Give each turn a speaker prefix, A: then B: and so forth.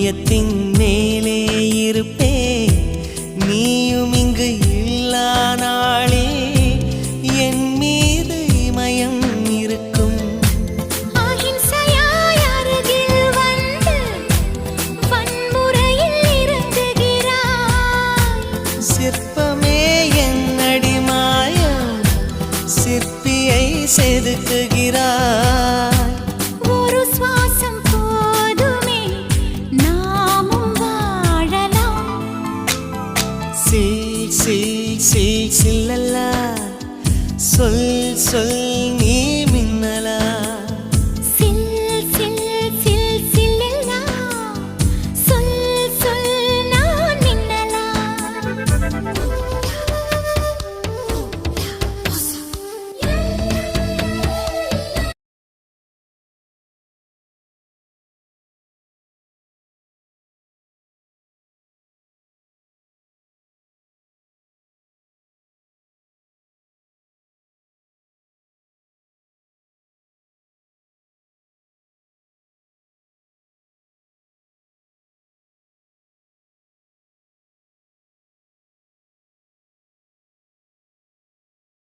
A: இமயத்தின் மேலே இருப்பே நீயும் இங்கு இல்லா நாளே என் மீது இமயம் இருக்கும்.
B: அகிம்சையாய் அருகில் வந்து வன்முறையில் இறங்குகிறாய்.
A: சிற்பமே என் அடிமாயம் சிற்பியை செதுக்குகிறாய்.
B: ஒரு சுவாசம் போதுமே நாமும் வாழலாம்.
A: சில் சில் சில் சில்லல்லா சொல் சொல்